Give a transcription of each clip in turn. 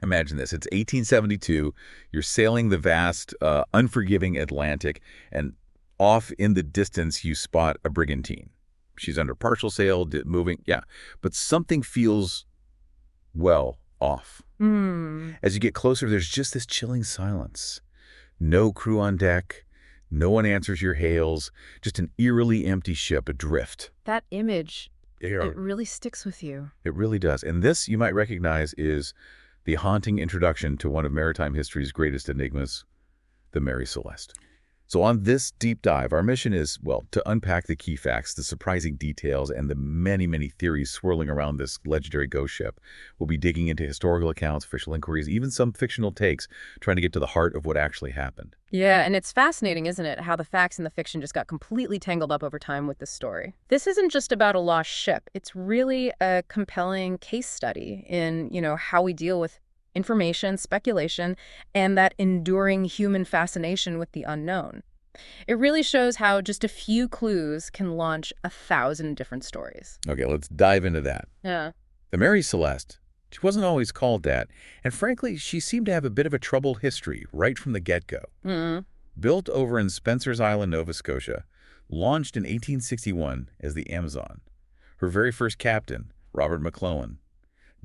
Imagine this. It's 1872. You're sailing the vast, unforgiving Atlantic, and off in the distance, you spot a brigantine. She's under partial sail, moving, yeah. But something feels, well, off. As you get closer, there's just this chilling silence. No crew on deck. No one answers your hails. Just an eerily empty ship adrift. That image, Yeah, it really sticks with you. it really does. And this, you might recognize, is the haunting introduction to one of maritime history's greatest enigmas, the Mary Celeste. So on this deep dive, our mission is, well, to unpack the key facts, the surprising details, and the many, many theories swirling around this legendary ghost ship. We'll be digging into historical accounts, official inquiries, even some fictional takes, trying to get to the heart of what actually happened. Yeah, and it's fascinating, isn't it, how the facts and the fiction just got completely tangled up over time with this story. This isn't just about a lost ship. It's really a compelling case study in, how we deal with information, speculation, and that enduring human fascination with the unknown. It really shows how just a few clues can launch 1,000 different stories. Okay, let's dive into that. Yeah. The Mary Celeste, she wasn't always called that, and frankly, she seemed to have a bit of a troubled history right from the get-go. Built over in Spencer's Island, Nova Scotia, launched in 1861 as the Amazon. Her very first captain, Robert McClellan,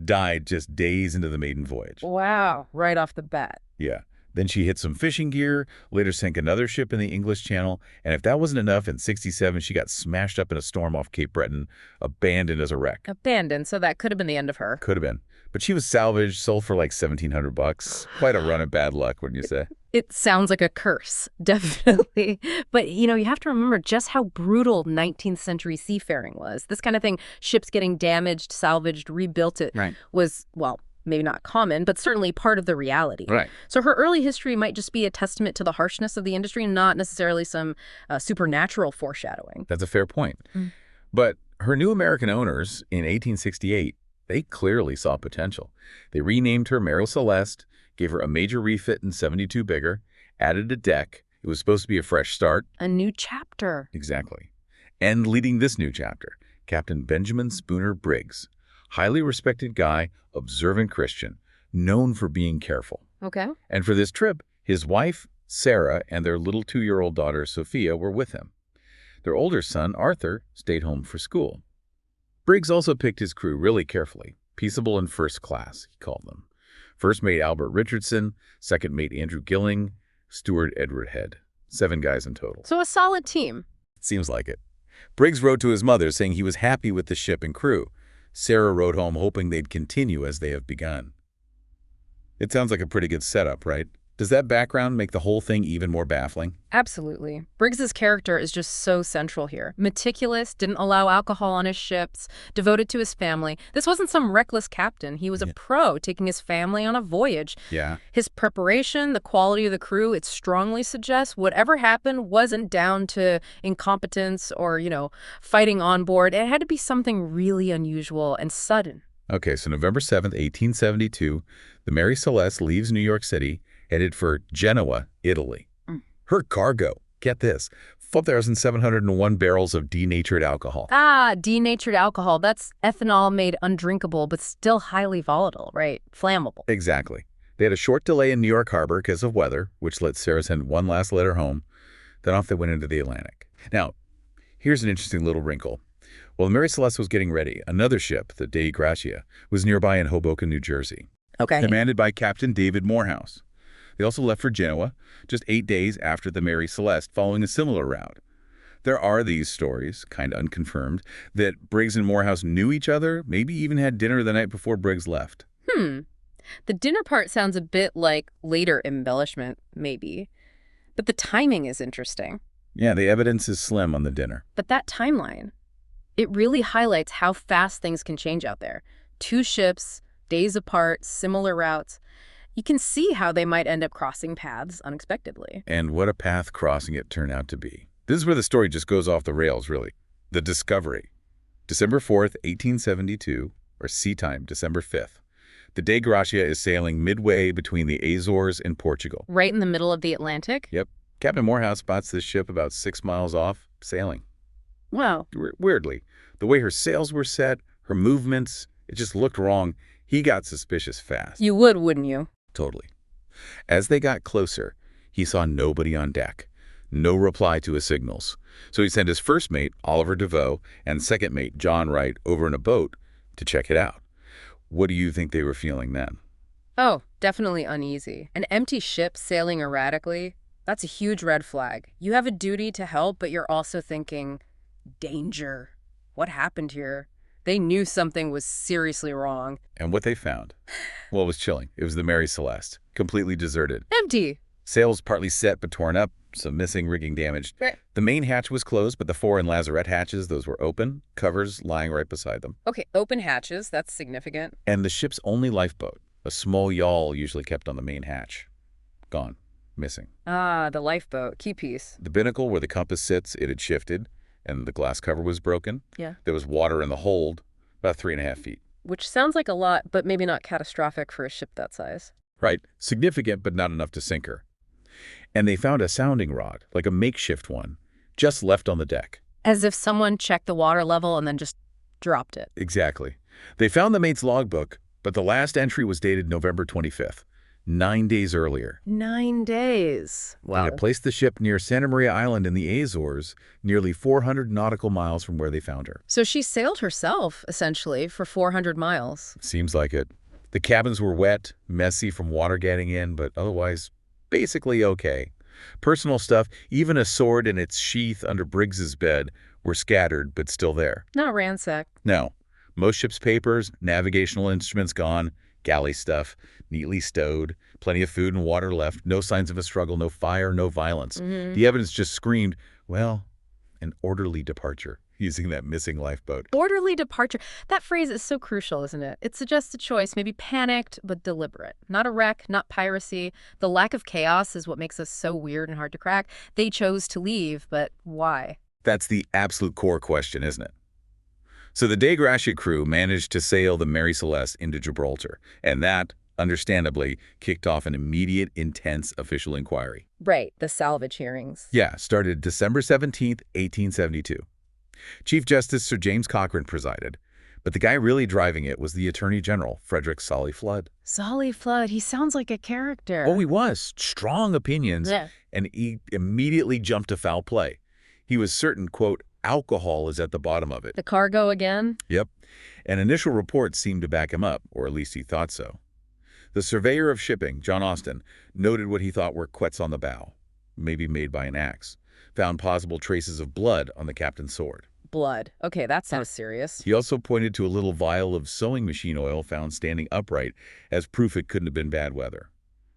died just days into the maiden voyage. Wow, right off the bat. Yeah. Then she hit some fishing gear, later sank another ship in the English Channel, and if that wasn't enough, in 67 she got smashed up in a storm off Cape Breton, abandoned as a wreck. Abandoned, so that could have been the end of her. Could have been. But she was salvaged, sold for like $1,700. Quite a run of bad luck, wouldn't you say? It sounds like a curse, definitely. But, you have to remember just how brutal 19th century seafaring was. This kind of thing, ships getting damaged, salvaged, rebuilt, it was, well, maybe not common, but certainly part of the reality. Right. So her early history might just be a testament to the harshness of the industry, not necessarily some supernatural foreshadowing. That's a fair point. But her new American owners in 1868, they clearly saw potential. They renamed her Mary Celeste, gave her a major refit in 72 bigger, added a deck. It was supposed to be a fresh start. A new chapter. Exactly. And leading this new chapter, Captain Benjamin Spooner Briggs, highly respected guy, observant Christian, known for being careful. Okay. And for this trip, his wife, Sarah, and their little 2-year-old daughter, Sophia, were with him. Their older son, Arthur, stayed home for school. Briggs also picked his crew really carefully. Peaceable and first class, he called them. First mate Albert Richardson, second mate Andrew Gilling, steward Edward Head. 7 guys in total. So a solid team. Seems like it. Briggs wrote to his mother saying he was happy with the ship and crew. Sarah wrote home hoping they'd continue as they have begun. It sounds like a pretty good setup, right? Does that background make the whole thing even more baffling? Absolutely. Briggs's character is just so central here. Meticulous, didn't allow alcohol on his ships, devoted to his family. This wasn't some reckless captain. He was a pro taking his family on a voyage. Yeah. His preparation, the quality of the crew, it strongly suggests whatever happened wasn't down to incompetence or, fighting on board. It had to be something really unusual and sudden. Okay, so November 7th, 1872, the Mary Celeste leaves New York City, headed for Genoa, Italy. Her cargo, get this, 4,701 barrels of denatured alcohol. Ah, denatured alcohol. That's ethanol made undrinkable, but still highly volatile, right? Flammable. Exactly. They had a short delay in New York Harbor because of weather, which let Sarah send one last letter home. Then off they went into the Atlantic. Now, here's an interesting little wrinkle. While the Mary Celeste was getting ready, another ship, the Dei Gratia, was nearby in Hoboken, New Jersey. Okay. Commanded by Captain David Morehouse. They also left for Genoa just 8 days after the Mary Celeste, following a similar route. There are these stories, kind of unconfirmed, that Briggs and Morehouse knew each other, maybe even had dinner the night before Briggs left. The dinner part sounds a bit like later embellishment, maybe. But the timing is interesting. Yeah, the evidence is slim on the dinner. But that timeline, it really highlights how fast things can change out there. 2 ships, days apart, similar routes. You can see how they might end up crossing paths unexpectedly. And what a path crossing it turned out to be. This is where the story just goes off the rails, really. The discovery. December 4th, 1872, or sea time, December 5th. The Dei Gratia is sailing midway between the Azores and Portugal. Right in the middle of the Atlantic? Yep. Captain Morehouse spots this ship about 6 miles off, sailing. Wow. Weirdly, the way her sails were set, her movements, it just looked wrong. He got suspicious fast. You would, wouldn't you? Totally. As they got closer, he saw nobody on deck. No reply to his signals. So he sent his first mate, Oliver DeVoe, and second mate, John Wright, over in a boat to check it out. What do you think they were feeling then? Oh, definitely uneasy. An empty ship sailing erratically, that's a huge red flag. You have a duty to help, but you're also thinking, danger. What happened here? They knew something was seriously wrong. And what they found? Well, it was chilling. It was the Mary Celeste, completely deserted. Empty. Sails partly set but torn up, some missing rigging damaged. Right. The main hatch was closed, but the fore and lazarette hatches, those were open, covers lying right beside them. Okay, open hatches, that's significant. And the ship's only lifeboat, a small yawl usually kept on the main hatch. Gone. Missing. Ah, the lifeboat, key piece. The binnacle where the compass sits, it had shifted, and the glass cover was broken. Yeah. There was water in the hold, about 3.5 feet. Which sounds like a lot, but maybe not catastrophic for a ship that size. Right. Significant, but not enough to sink her. And they found a sounding rod, like a makeshift one, just left on the deck. As if someone checked the water level and then just dropped it. Exactly. They found the mate's logbook, but the last entry was dated November 25th, 9 days earlier. 9 days. And it placed the ship near Santa Maria Island in the Azores, nearly 400 nautical miles from where they found her. So she sailed herself, essentially, for 400 miles. Seems like it. The cabins were wet, messy from water getting in, but otherwise basically okay. Personal stuff, even a sword in its sheath under Briggs's bed, were scattered but still there. Not ransacked. No. Most ship's papers, navigational instruments gone, galley stuff, neatly stowed, plenty of food and water left, no signs of a struggle, no fire, no violence. The evidence just screamed, well, an orderly departure, using that missing lifeboat. Orderly departure. That phrase is so crucial, isn't it? It suggests a choice, maybe panicked, but deliberate. Not a wreck, not piracy. The lack of chaos is what makes us so weird and hard to crack. They chose to leave, but why? That's the absolute core question, isn't it? So the De Gracia crew managed to sail the Mary Celeste into Gibraltar, and that, understandably, kicked off an immediate, intense official inquiry. Right, the salvage hearings. Yeah, started December 17th, 1872. Chief Justice Sir James Cochrane presided, but the guy really driving it was the Attorney General, Frederick Solly Flood. Solly Flood, he sounds like a character. Oh, he was. Strong opinions, Yeah. and he immediately jumped to foul play. He was certain, quote, alcohol is at the bottom of it. The cargo again? Yep. And initial reports seemed to back him up, or at least he thought so. The surveyor of shipping, John Austin, noted what he thought were quets on the bow, maybe made by an axe, found possible traces of blood on the captain's sword. Blood. Okay, that sounds serious. He also pointed to a little vial of sewing machine oil found standing upright as proof it couldn't have been bad weather.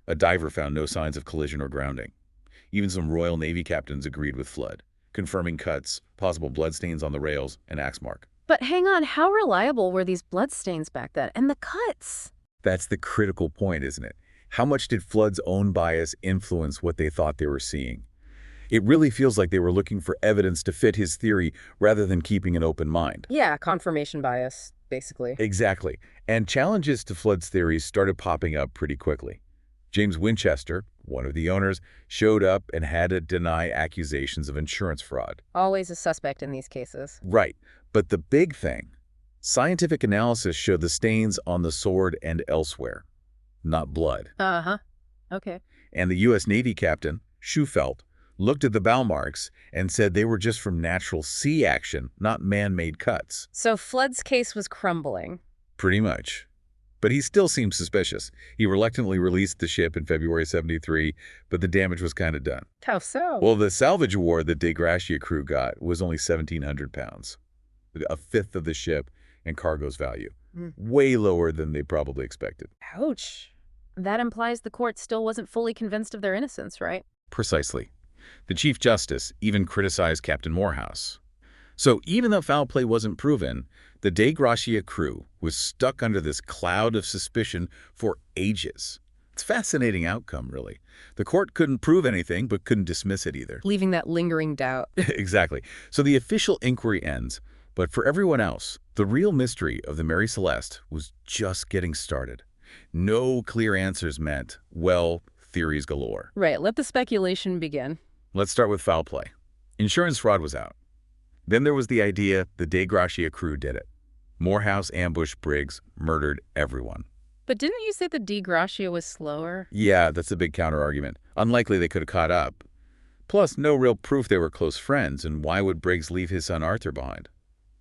A diver found no signs of collision or grounding. Even some Royal Navy captains agreed with Flood, confirming cuts, possible bloodstains on the rails, and axe mark. But hang on, how reliable were these bloodstains back then? And the cuts? That's the critical point, isn't it? How much did Flood's own bias influence what they thought they were seeing? It really feels like they were looking for evidence to fit his theory rather than keeping an open mind. Yeah, confirmation bias, basically. Exactly. And challenges to Flood's theories started popping up pretty quickly. James Winchester, one of the owners, showed up and had to deny accusations of insurance fraud. Always a suspect in these cases. Right. But the big thing, scientific analysis showed the stains on the sword and elsewhere, not blood. Uh-huh. Okay. And the U.S. Navy captain, Schufelt, looked at the bow marks and said they were just from natural sea action, not man-made cuts. So Flood's case was crumbling. Pretty much. But he still seemed suspicious. He reluctantly released the ship in February 73, but the damage was kind of done. How so? Well, the salvage award the De Gracia crew got was only 1,700 pounds, a fifth of the ship and cargo's value. Way lower than they probably expected. Ouch. That implies the court still wasn't fully convinced of their innocence, right? Precisely. The Chief Justice even criticized Captain Morehouse. So even though foul play wasn't proven, the De Gracia crew was stuck under this cloud of suspicion for ages. It's a fascinating outcome, really. The court couldn't prove anything, but couldn't dismiss it either. Leaving that lingering doubt. Exactly. So the official inquiry ends, but for everyone else, the real mystery of the Mary Celeste was just getting started. No clear answers meant, well, theories galore. Right, let the speculation begin. Let's start with foul play. Insurance fraud was out. Then there was the idea the De Gracia crew did it. Morehouse ambushed Briggs, murdered everyone. But didn't you say the Di Gracia was slower? Yeah, that's a big counterargument. Unlikely they could have caught up. Plus, no real proof they were close friends, and why would Briggs leave his son Arthur behind?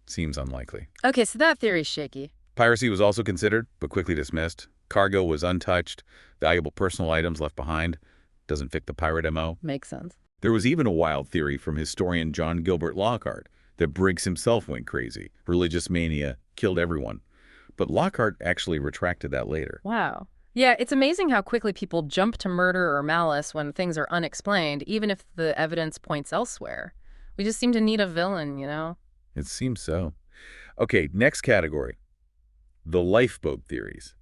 Seems unlikely. Okay, so that theory's shaky. Piracy was also considered, but quickly dismissed. Cargo was untouched. Valuable personal items left behind. Doesn't fit the pirate MO. Makes sense. There was even a wild theory from historian John Gilbert Lockhart that Briggs himself went crazy. Religious mania, killed everyone. But Lockhart actually retracted that later. Wow. Yeah, it's amazing how quickly people jump to murder or malice when things are unexplained, even if the evidence points elsewhere. We just seem to need a villain, you know? It seems so. Okay, next category. The lifeboat theories.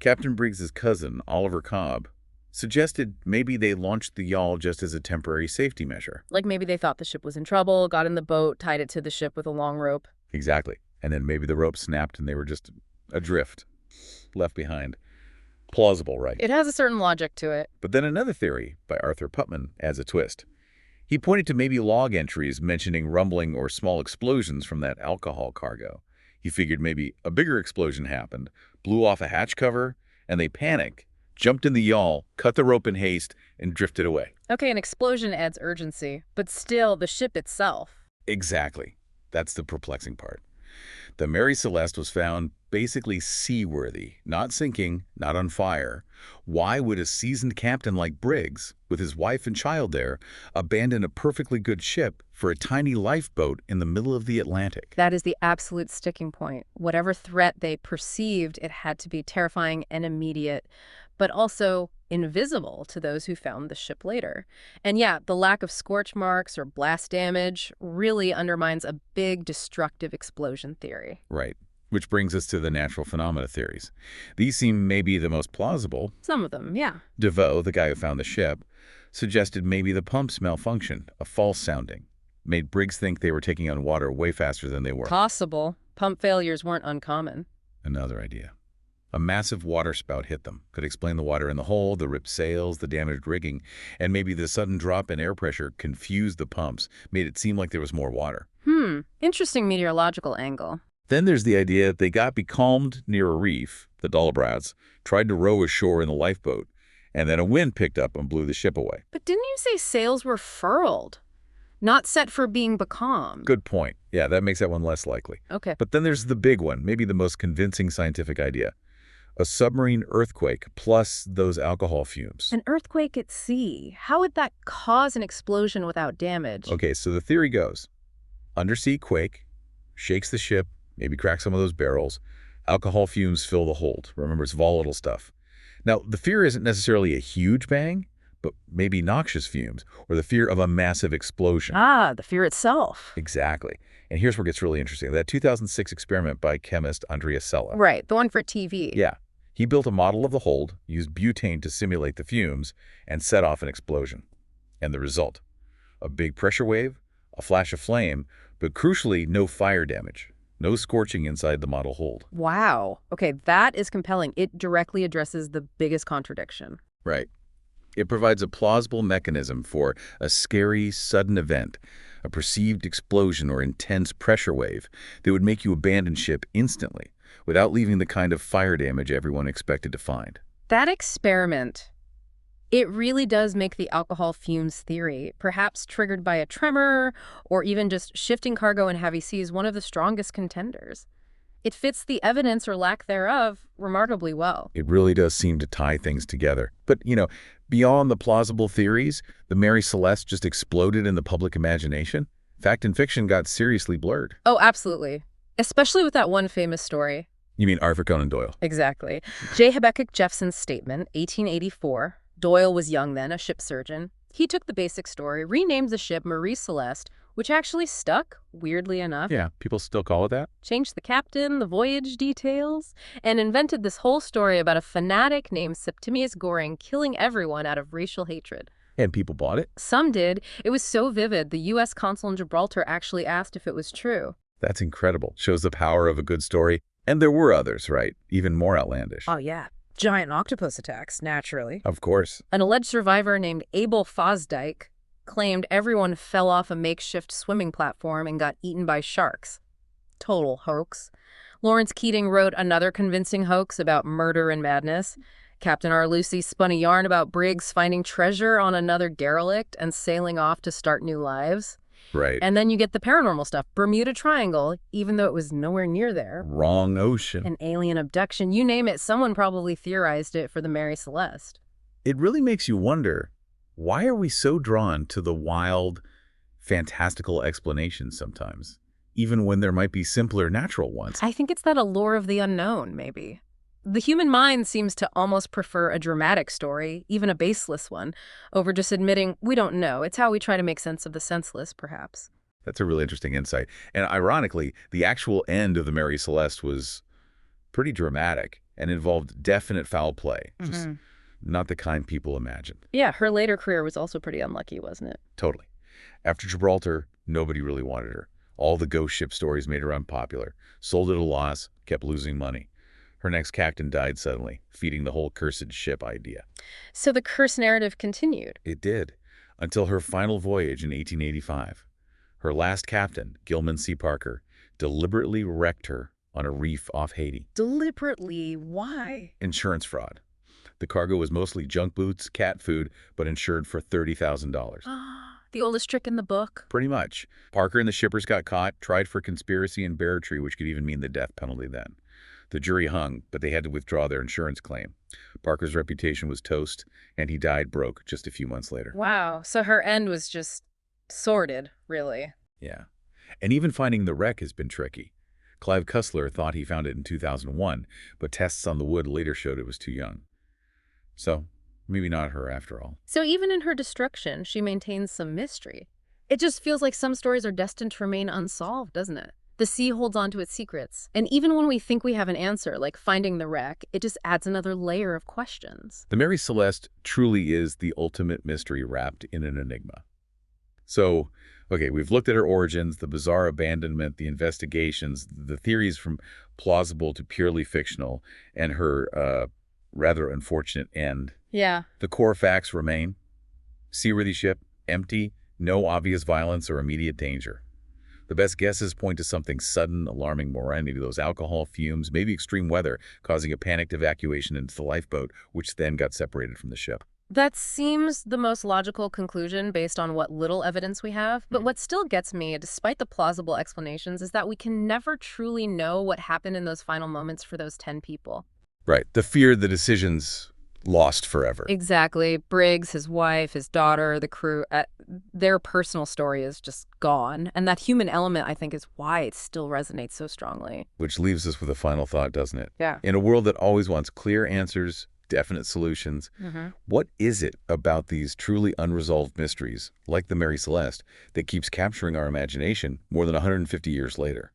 Captain Briggs's cousin, Oliver Cobb, suggested maybe they launched the yawl just as a temporary safety measure. Like maybe they thought the ship was in trouble, got in the boat, tied it to the ship with a long rope. Exactly. And then maybe the rope snapped and they were just adrift, left behind. Plausible, right? It has a certain logic to it. But then another theory by Arthur Putman adds a twist. He pointed to maybe log entries mentioning rumbling or small explosions from that alcohol cargo. He figured maybe a bigger explosion happened, blew off a hatch cover, and they panicked, jumped in the yawl, cut the rope in haste, and drifted away. Okay, an explosion adds urgency, but still, the ship itself. Exactly. That's the perplexing part. The Mary Celeste was found basically seaworthy, not sinking, not on fire. Why would a seasoned captain like Briggs, with his wife and child there, abandon a perfectly good ship for a tiny lifeboat in the middle of the Atlantic? That is the absolute sticking point. Whatever threat they perceived, it had to be terrifying and immediate, but also invisible to those who found the ship later. And yeah, the lack of scorch marks or blast damage really undermines a big destructive explosion theory. Right. Which brings us to the natural phenomena theories. These seem maybe the most plausible. Some of them, yeah. DeVoe, the guy who found the ship, suggested maybe the pumps malfunctioned, a false sounding. Made Briggs think they were taking on water way faster than they were. Possible. Pump failures weren't uncommon. Another idea. A massive water spout hit them. Could explain the water in the hold, the ripped sails, the damaged rigging, and maybe the sudden drop in air pressure confused the pumps, made it seem like there was more water. Interesting meteorological angle. Then there's the idea that they got becalmed near a reef, the Dullabrats, tried to row ashore in the lifeboat, and then a wind picked up and blew the ship away. But didn't you say sails were furled? Not set for being becalmed. Good point. Yeah, that makes that one less likely. Okay. But then there's the big one, maybe the most convincing scientific idea. A submarine earthquake plus those alcohol fumes. An earthquake at sea. How would that cause an explosion without damage? Okay, so the theory goes, undersea quake, shakes the ship, maybe cracks some of those barrels, alcohol fumes fill the hold. Remember, it's volatile stuff. Now, the fear isn't necessarily a huge bang, but maybe noxious fumes, or the fear of a massive explosion. Ah, the fear itself. Exactly. And here's where it gets really interesting. That 2006 experiment by chemist Andrea Sella. Right, the one for TV. Yeah. He built a model of the hold, used butane to simulate the fumes, and set off an explosion. And the result? A big pressure wave, a flash of flame, but crucially, no fire damage. No scorching inside the model hold. Wow. Okay, that is compelling. It directly addresses the biggest contradiction. Right. It provides a plausible mechanism for a scary, sudden event, a perceived explosion or intense pressure wave that would make you abandon ship instantly, without leaving the kind of fire damage everyone expected to find. That experiment, it really does make the alcohol fumes theory, perhaps triggered by a tremor or even just shifting cargo in heavy seas, one of the strongest contenders. It fits the evidence or lack thereof remarkably well. It really does seem to tie things together. But, beyond the plausible theories, the Mary Celeste just exploded in the public imagination. Fact and fiction got seriously blurred. Oh, absolutely. Especially with that one famous story. You mean Arthur Conan Doyle? Exactly. J. Habakkuk Jeffson's statement, 1884. Doyle was young then, a ship surgeon. He took the basic story, renamed the ship Mary Celeste, which actually stuck, weirdly enough. Yeah, people still call it that. Changed the captain, the voyage details, and invented this whole story about a fanatic named Septimius Goring killing everyone out of racial hatred. And people bought it? Some did. It was so vivid, the U.S. consul in Gibraltar actually asked if it was true. That's incredible. Shows the power of a good story. And there were others, right? Even more outlandish. Oh, yeah. Giant octopus attacks, naturally. Of course. An alleged survivor named Abel Fosdyke claimed everyone fell off a makeshift swimming platform and got eaten by sharks. Total hoax. Lawrence Keating wrote another convincing hoax about murder and madness. Captain R. Lucy spun a yarn about Briggs finding treasure on another derelict and sailing off to start new lives. Right. And then you get the paranormal stuff. Bermuda Triangle, even though it was nowhere near there. Wrong ocean. An alien abduction, you name it, someone probably theorized it for the Mary Celeste. It really makes you wonder, why are we so drawn to the wild, fantastical explanations sometimes, even when there might be simpler natural ones? I think it's that allure of the unknown, maybe. The human mind seems to almost prefer a dramatic story, even a baseless one, over just admitting we don't know. It's how we try to make sense of the senseless, perhaps. That's a really interesting insight. And ironically, the actual end of the Mary Celeste was pretty dramatic and involved definite foul play, just not the kind people imagine. Yeah, her later career was also pretty unlucky, wasn't it? Totally. After Gibraltar, nobody really wanted her. All the ghost ship stories made her unpopular, sold at a loss, kept losing money. Her next captain died suddenly, feeding the whole cursed ship idea. So the curse narrative continued. It did, until her final voyage in 1885. Her last captain, Gilman C. Parker, deliberately wrecked her on a reef off Haiti. Deliberately? Why? Insurance fraud. The cargo was mostly junk boots, cat food, but insured for $30,000. The oldest trick in the book. Pretty much. Parker and the shippers got caught, tried for conspiracy and barratry, which could even mean the death penalty then. The jury hung, but they had to withdraw their insurance claim. Parker's reputation was toast, and he died broke just a few months later. Wow. So her end was just sordid, really. Yeah. And even finding the wreck has been tricky. Clive Cussler thought he found it in 2001, but tests on the wood later showed it was too young. So, maybe not her after all. So even in her destruction, she maintains some mystery. It just feels like some stories are destined to remain unsolved, doesn't it? The sea holds on to its secrets. And even when we think we have an answer, like finding the wreck, it just adds another layer of questions. The Mary Celeste truly is the ultimate mystery wrapped in an enigma. So, okay, we've looked at her origins, the bizarre abandonment, the investigations, the theories from plausible to purely fictional, and her rather unfortunate end. Yeah. The core facts remain. Seaworthy ship, empty, no obvious violence or immediate danger. The best guesses point to something sudden, alarming more, maybe those alcohol fumes, maybe extreme weather, causing a panicked evacuation into the lifeboat, which then got separated from the ship. That seems the most logical conclusion based on what little evidence we have. But what still gets me, despite the plausible explanations, is that we can never truly know what happened in those final moments for those 10 people. Right. The fear the decisions lost forever. Exactly. Briggs, his wife, his daughter, the crew, their personal story is just gone. And that human element, I think, is why it still resonates so strongly. Which leaves us with a final thought, doesn't it? Yeah. In a world that always wants clear answers, definite solutions, what is it about these truly unresolved mysteries, like the Mary Celeste, that keeps capturing our imagination more than 150 years later?